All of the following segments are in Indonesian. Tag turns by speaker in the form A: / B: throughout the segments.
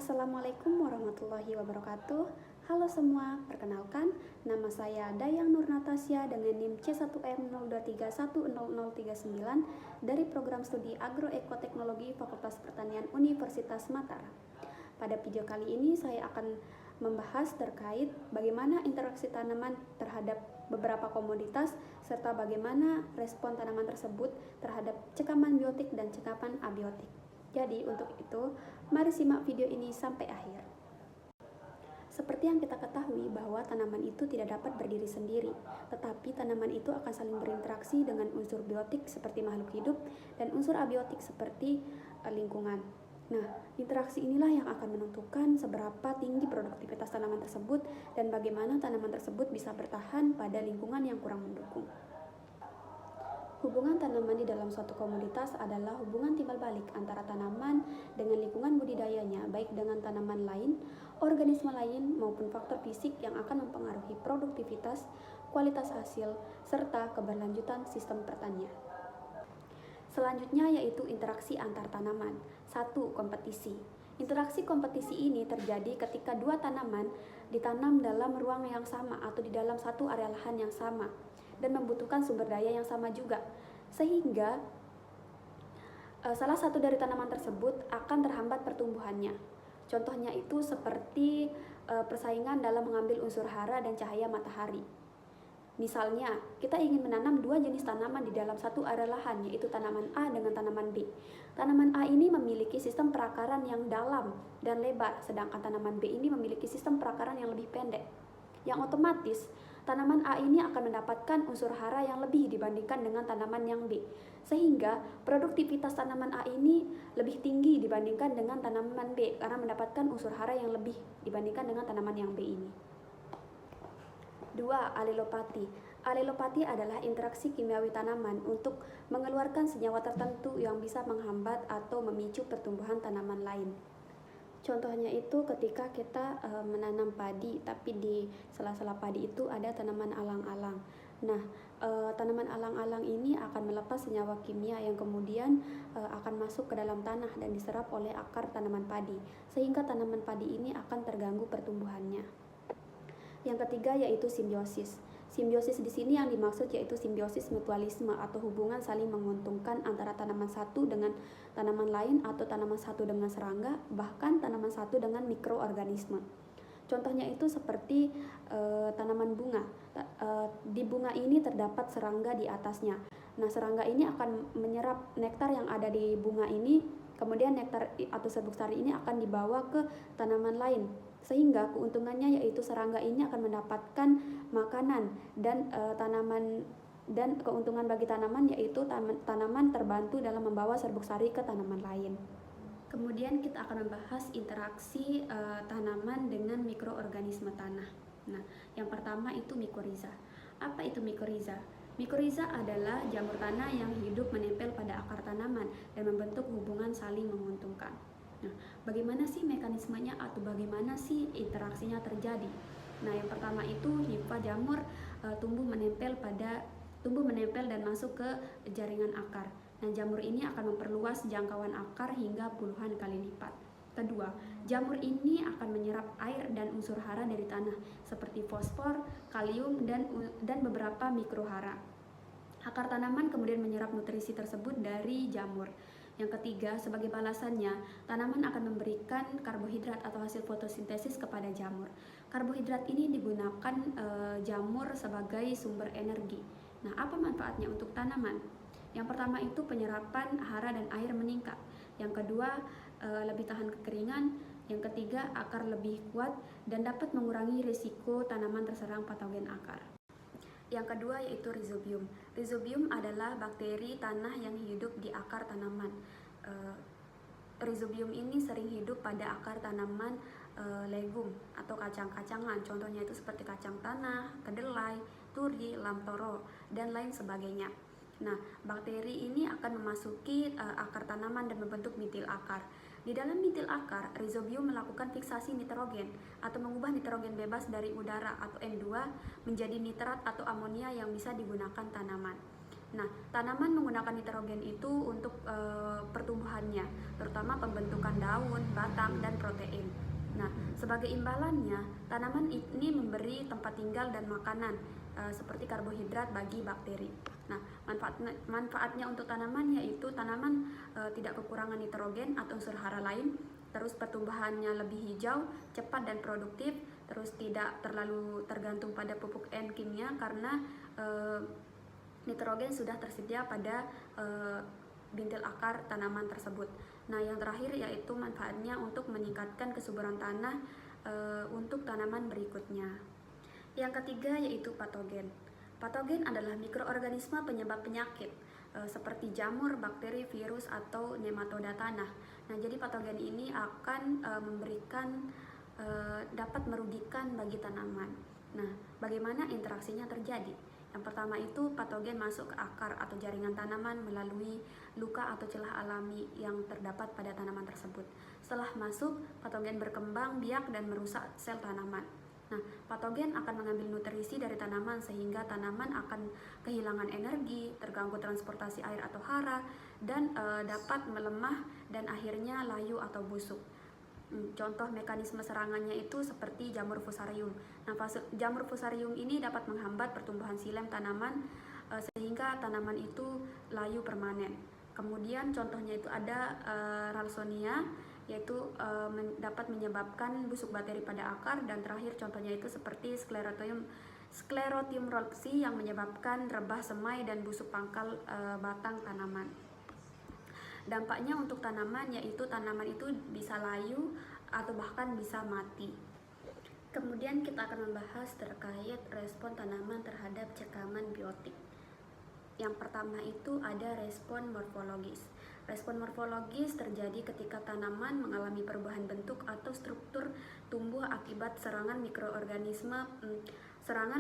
A: Assalamualaikum warahmatullahi wabarakatuh. Halo semua, perkenalkan nama saya Dayang Nur Natasya dengan NIM C1M02310039 dari program studi Agroekoteknologi Fakultas Pertanian Universitas Mataram. Pada video kali ini saya akan membahas terkait bagaimana interaksi tanaman terhadap beberapa komoditas serta bagaimana respon tanaman tersebut terhadap cekaman biotik dan cekaman abiotik. Jadi untuk itu, mari simak video ini sampai akhir. Seperti yang kita ketahui bahwa tanaman itu tidak dapat berdiri sendiri, tetapi tanaman itu akan saling berinteraksi dengan unsur biotik seperti makhluk hidup dan unsur abiotik seperti lingkungan. Nah, interaksi inilah yang akan menentukan seberapa tinggi produktivitas tanaman tersebut dan bagaimana tanaman tersebut bisa bertahan pada lingkungan yang kurang mendukung. Hubungan tanaman di dalam suatu komoditas adalah hubungan timbal balik antara tanaman dengan lingkungan budidayanya, baik dengan tanaman lain, organisme lain, maupun faktor fisik yang akan mempengaruhi produktivitas, kualitas hasil, serta keberlanjutan sistem pertanian. Selanjutnya yaitu interaksi antar tanaman. 1. Kompetisi. Interaksi kompetisi ini terjadi ketika dua tanaman ditanam dalam ruang yang sama atau di dalam satu area lahan yang sama dan membutuhkan sumber daya yang sama juga, sehingga salah satu dari tanaman tersebut akan terhambat pertumbuhannya. Contohnya itu seperti persaingan dalam mengambil unsur hara dan cahaya matahari. Misalnya, kita ingin menanam dua jenis tanaman di dalam satu area lahan, yaitu tanaman A dengan tanaman B. Tanaman A ini memiliki sistem perakaran yang dalam dan lebar, sedangkan tanaman B ini memiliki sistem perakaran yang lebih pendek. Yang otomatis, tanaman A ini akan mendapatkan unsur hara yang lebih dibandingkan dengan tanaman yang B, sehingga produktivitas tanaman A ini lebih tinggi dibandingkan dengan tanaman B karena mendapatkan unsur hara yang lebih dibandingkan dengan tanaman yang B ini. 2. Alelopati. Alelopati adalah interaksi kimiawi tanaman untuk mengeluarkan senyawa tertentu yang bisa menghambat atau memicu pertumbuhan tanaman lain. Contohnya itu ketika kita menanam padi, tapi di sela-sela padi itu ada tanaman alang-alang. Nah, tanaman alang-alang ini akan melepas senyawa kimia yang kemudian akan masuk ke dalam tanah dan diserap oleh akar tanaman padi, sehingga tanaman padi ini akan terganggu pertumbuhannya. Yang ketiga yaitu simbiosis. Simbiosis di sini yang dimaksud yaitu simbiosis mutualisme atau hubungan saling menguntungkan antara tanaman satu dengan tanaman lain atau tanaman satu dengan serangga, bahkan tanaman satu dengan mikroorganisme. Contohnya itu seperti tanaman bunga. Di bunga ini terdapat serangga di atasnya. Nah, serangga ini akan menyerap nektar yang ada di bunga ini, kemudian nektar atau serbuk sari ini akan dibawa ke tanaman lain, sehingga keuntungannya yaitu serangga ini akan mendapatkan makanan dan keuntungan bagi tanaman yaitu tanaman terbantu dalam membawa serbuk sari ke tanaman lain. Kemudian kita akan membahas interaksi tanaman dengan mikroorganisme tanah. Nah, yang pertama itu mikoriza. Apa itu mikoriza? Mikoriza adalah jamur tanah yang hidup menempel pada akar tanaman dan membentuk hubungan saling menguntungkan. Nah, bagaimana sih mekanismenya atau bagaimana sih interaksinya terjadi? Nah, yang pertama itu himfa jamur tumbuh menempel dan masuk ke jaringan akar. Nah, jamur ini akan memperluas jangkauan akar hingga puluhan kali lipat. Kedua, jamur ini akan menyerap air dan unsur hara dari tanah seperti fosfor, kalium, dan beberapa mikrohara. Akar tanaman kemudian menyerap nutrisi tersebut dari jamur. Yang ketiga, sebagai balasannya, tanaman akan memberikan karbohidrat atau hasil fotosintesis kepada jamur. Karbohidrat ini digunakan jamur sebagai sumber energi. Nah, apa manfaatnya untuk tanaman? Yang pertama itu penyerapan hara dan air meningkat. Yang kedua, lebih tahan kekeringan. Yang ketiga, akar lebih kuat dan dapat mengurangi risiko tanaman terserang patogen akar. Yang kedua yaitu rhizobium. Rhizobium adalah bakteri tanah yang hidup di akar tanaman. Rhizobium ini sering hidup pada akar tanaman legum atau kacang-kacangan. Contohnya itu seperti kacang tanah, kedelai, turi, lam toro, dan lain sebagainya. Nah, bakteri ini akan memasuki akar tanaman dan membentuk mitil akar. Di dalam mitil akar, rhizobium melakukan fiksasi nitrogen atau mengubah nitrogen bebas dari udara atau N2 menjadi nitrat atau amonia yang bisa digunakan tanaman. Nah, tanaman menggunakan nitrogen itu untuk pertumbuhannya, terutama pembentukan daun, batang, dan protein. Nah, sebagai imbalannya, tanaman ini memberi tempat tinggal dan makanan seperti karbohidrat bagi bakteri. Nah, manfaatnya untuk tanaman yaitu tanaman tidak kekurangan nitrogen atau unsur hara lain, terus pertumbuhannya lebih hijau, cepat dan produktif, terus tidak terlalu tergantung pada pupuk kimia karena nitrogen sudah tersedia pada bintil akar tanaman tersebut. Nah, yang terakhir yaitu manfaatnya untuk meningkatkan kesuburan tanah untuk tanaman berikutnya. Yang ketiga yaitu patogen. Patogen adalah mikroorganisme penyebab penyakit seperti jamur, bakteri, virus, atau nematoda tanah. Nah, jadi patogen ini akan dapat merugikan bagi tanaman. Nah, bagaimana interaksinya terjadi? Yang pertama itu patogen masuk ke akar atau jaringan tanaman melalui luka atau celah alami yang terdapat pada tanaman tersebut. Setelah masuk, patogen berkembang biak dan merusak sel tanaman. Nah, patogen akan mengambil nutrisi dari tanaman sehingga tanaman akan kehilangan energi, terganggu transportasi air atau hara, dan dapat melemah dan akhirnya layu atau busuk. Contoh mekanisme serangannya itu seperti jamur fusarium. Nah, jamur fusarium ini dapat menghambat pertumbuhan xilem tanaman sehingga tanaman itu layu permanen. Kemudian contohnya itu ada ralsonia, yaitu dapat menyebabkan busuk bakteri pada akar, dan terakhir contohnya itu seperti Sclerotium rhodesi yang menyebabkan rebah semai dan busuk pangkal batang tanaman. Dampaknya untuk tanaman yaitu tanaman itu bisa layu atau bahkan bisa mati. Kemudian kita akan membahas terkait respon tanaman terhadap cekaman biotik. Yang pertama itu ada respon morfologis. Respon morfologis terjadi ketika tanaman mengalami perubahan bentuk atau struktur tumbuh akibat serangan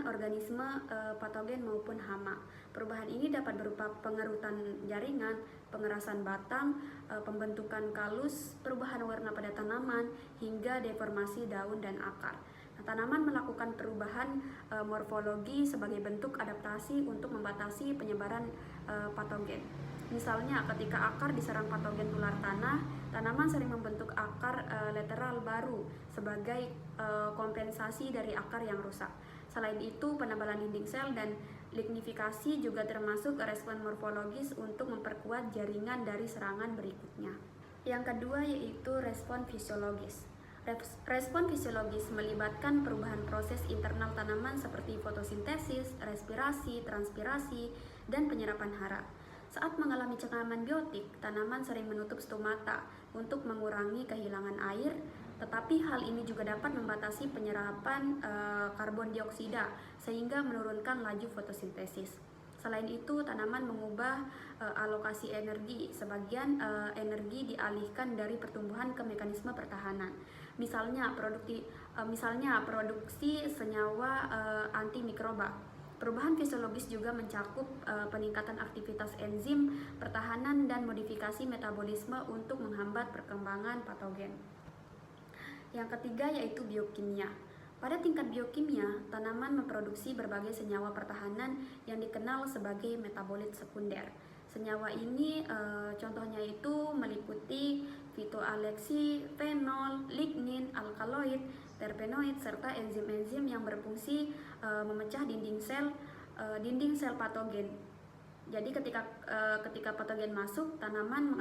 A: organisme patogen maupun hama. Perubahan ini dapat berupa pengerutan jaringan, pengerasan batang, pembentukan kalus, perubahan warna pada tanaman, hingga deformasi daun dan akar. Nah, tanaman melakukan perubahan morfologi sebagai bentuk adaptasi untuk membatasi penyebaran patogen. Misalnya, ketika akar diserang patogen tular tanah, tanaman sering membentuk akar lateral baru sebagai kompensasi dari akar yang rusak. Selain itu, penebalan dinding sel dan lignifikasi juga termasuk respon morfologis untuk memperkuat jaringan dari serangan berikutnya. Yang kedua yaitu respon fisiologis. Respon fisiologis melibatkan perubahan proses internal tanaman seperti fotosintesis, respirasi, transpirasi, dan penyerapan hara. Saat mengalami cekaman biotik, tanaman sering menutup stomata untuk mengurangi kehilangan air, tetapi hal ini juga dapat membatasi penyerapan karbon dioksida sehingga menurunkan laju fotosintesis. Selain itu, tanaman mengubah alokasi energi. Sebagian energi dialihkan dari pertumbuhan ke mekanisme pertahanan. Misalnya produksi senyawa antimikroba. Perubahan fisiologis juga mencakup peningkatan aktivitas enzim, pertahanan, dan modifikasi metabolisme untuk menghambat perkembangan patogen. Yang ketiga yaitu biokimia. Pada tingkat biokimia, tanaman memproduksi berbagai senyawa pertahanan yang dikenal sebagai metabolit sekunder. Senyawa ini contohnya itu meliputi fitoalexi, fenol, lignin, alkaloid, terpenoid, serta enzim-enzim yang berfungsi memecah dinding sel patogen. Jadi ketika patogen masuk, tanaman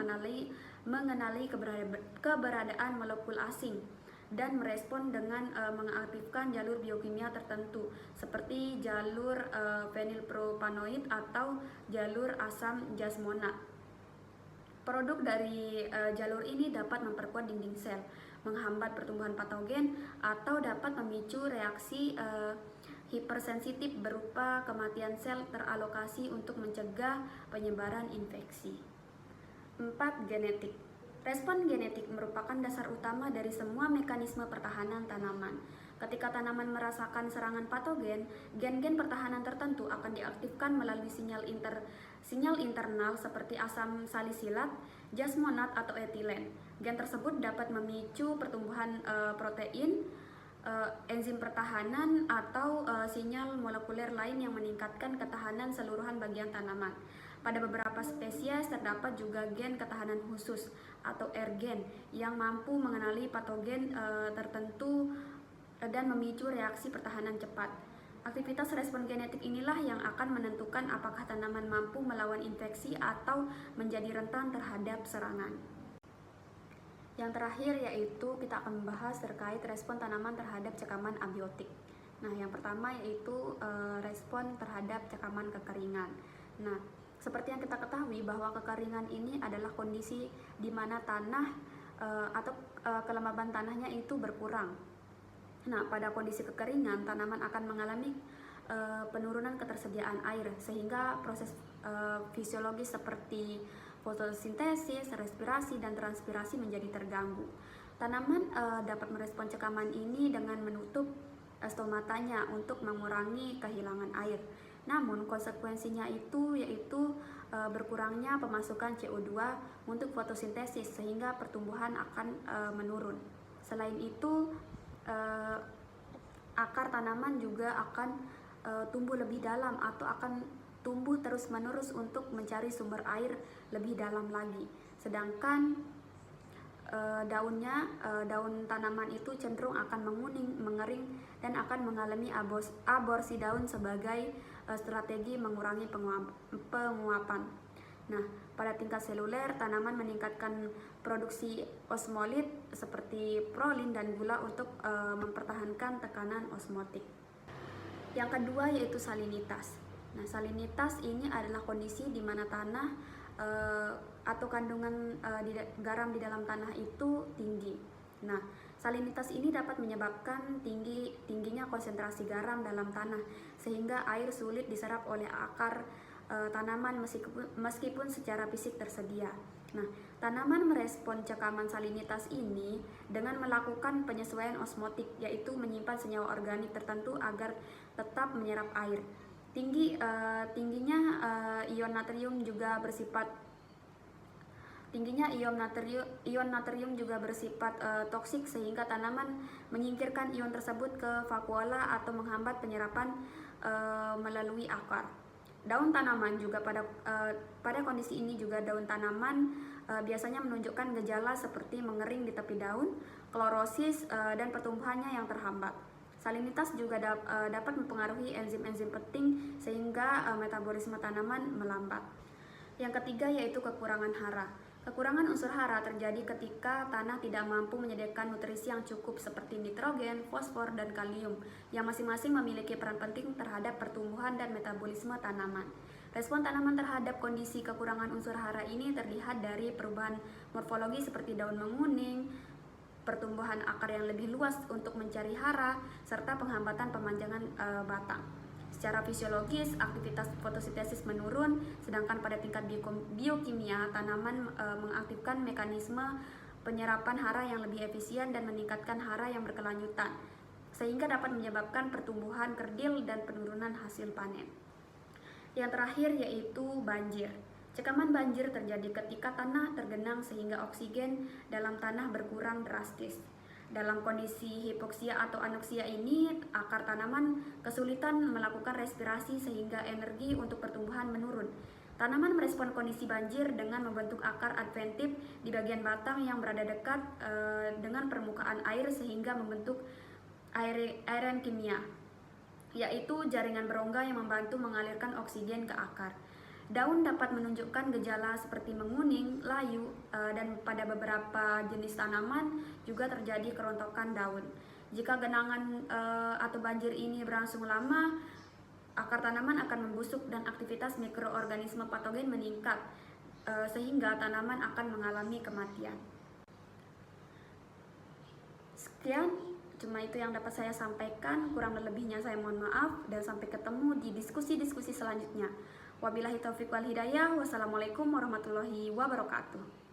A: mengenali keberadaan molekul asing dan merespon dengan mengaktifkan jalur biokimia tertentu seperti jalur fenilpropanoid atau jalur asam jasmonat. Produk dari jalur ini dapat memperkuat dinding sel, menghambat pertumbuhan patogen, atau dapat memicu reaksi hipersensitif berupa kematian sel teralokasi untuk mencegah penyebaran infeksi. 4. Genetik. Respon genetik merupakan dasar utama dari semua mekanisme pertahanan tanaman. Ketika tanaman merasakan serangan patogen, gen-gen pertahanan tertentu akan diaktifkan melalui sinyal internal seperti asam salisilat, jasmonat, atau etilen. Gen tersebut dapat memicu pertumbuhan protein, enzim pertahanan atau sinyal molekuler lain yang meningkatkan ketahanan seluruhan bagian tanaman. Pada beberapa spesies terdapat juga gen ketahanan khusus atau R-gen yang mampu mengenali patogen tertentu dan memicu reaksi pertahanan cepat. Aktivitas respon genetik inilah yang akan menentukan apakah tanaman mampu melawan infeksi atau menjadi rentan terhadap serangan. Yang terakhir yaitu kita akan membahas terkait respon tanaman terhadap cekaman abiotik. Nah, yang pertama yaitu respon terhadap cekaman kekeringan. Nah, seperti yang kita ketahui bahwa kekeringan ini adalah kondisi di mana tanah atau kelembaban tanahnya itu berkurang. Nah, pada kondisi kekeringan tanaman akan mengalami penurunan ketersediaan air sehingga proses fisiologis seperti fotosintesis, respirasi, dan transpirasi menjadi terganggu. Tanaman dapat merespon cekaman ini dengan menutup stomatanya untuk mengurangi kehilangan air. Namun konsekuensinya itu yaitu berkurangnya pemasukan CO2 untuk fotosintesis sehingga pertumbuhan akan menurun. Selain itu, akar tanaman juga akan tumbuh lebih dalam atau akan tumbuh terus-menerus untuk mencari sumber air lebih dalam lagi. Sedangkan daun tanaman itu cenderung akan menguning, mengering, dan akan mengalami aborsi daun sebagai strategi mengurangi penguapan. Nah, pada tingkat seluler, tanaman meningkatkan produksi osmolit seperti prolin dan gula untuk mempertahankan tekanan osmotik. Yang kedua yaitu salinitas. Nah, salinitas ini adalah kondisi di mana tanah atau kandungan garam di dalam tanah itu tinggi. Nah, salinitas ini dapat menyebabkan tingginya konsentrasi garam dalam tanah sehingga air sulit diserap oleh akar tanaman meskipun secara fisik tersedia. Nah, tanaman merespon cekaman salinitas ini dengan melakukan penyesuaian osmotik, yaitu menyimpan senyawa organik tertentu agar tetap menyerap air. Tingginya ion natrium juga bersifat toksik sehingga tanaman menyingkirkan ion tersebut ke vakuola atau menghambat penyerapan melalui akar. Daun tanaman juga pada kondisi ini juga daun tanaman biasanya menunjukkan gejala seperti mengering di tepi daun, klorosis, dan pertumbuhannya yang terhambat. Salinitas juga dapat mempengaruhi enzim-enzim penting sehingga metabolisme tanaman melambat. Yang ketiga yaitu kekurangan hara. Kekurangan unsur hara terjadi ketika tanah tidak mampu menyediakan nutrisi yang cukup seperti nitrogen, fosfor, dan kalium yang masing-masing memiliki peran penting terhadap pertumbuhan dan metabolisme tanaman. Respon tanaman terhadap kondisi kekurangan unsur hara ini terlihat dari perubahan morfologi seperti daun menguning, pertumbuhan akar yang lebih luas untuk mencari hara, serta penghambatan pemanjangan batang. Secara fisiologis, aktivitas fotosintesis menurun, sedangkan pada tingkat biokimia, tanaman mengaktifkan mekanisme penyerapan hara yang lebih efisien dan meningkatkan hara yang berkelanjutan, sehingga dapat menyebabkan pertumbuhan kerdil dan penurunan hasil panen. Yang terakhir yaitu banjir. Cekaman banjir terjadi ketika tanah tergenang sehingga oksigen dalam tanah berkurang drastis. Dalam kondisi hipoksia atau anoksia ini, akar tanaman kesulitan melakukan respirasi sehingga energi untuk pertumbuhan menurun. Tanaman merespon kondisi banjir dengan membentuk akar adventif di bagian batang yang berada dekat dengan permukaan air sehingga membentuk airan kimia, yaitu jaringan berongga yang membantu mengalirkan oksigen ke akar. Daun dapat menunjukkan gejala seperti menguning, layu, dan pada beberapa jenis tanaman juga terjadi kerontokan daun. Jika genangan atau banjir ini berlangsung lama, akar tanaman akan membusuk dan aktivitas mikroorganisme patogen meningkat, sehingga tanaman akan mengalami kematian. Sekian, cuma itu yang dapat saya sampaikan, kurang lebihnya saya mohon maaf, dan sampai ketemu di diskusi-diskusi selanjutnya. Wabillahi taufiq wal hidayah. Wassalamualaikum warahmatullahi wabarakatuh.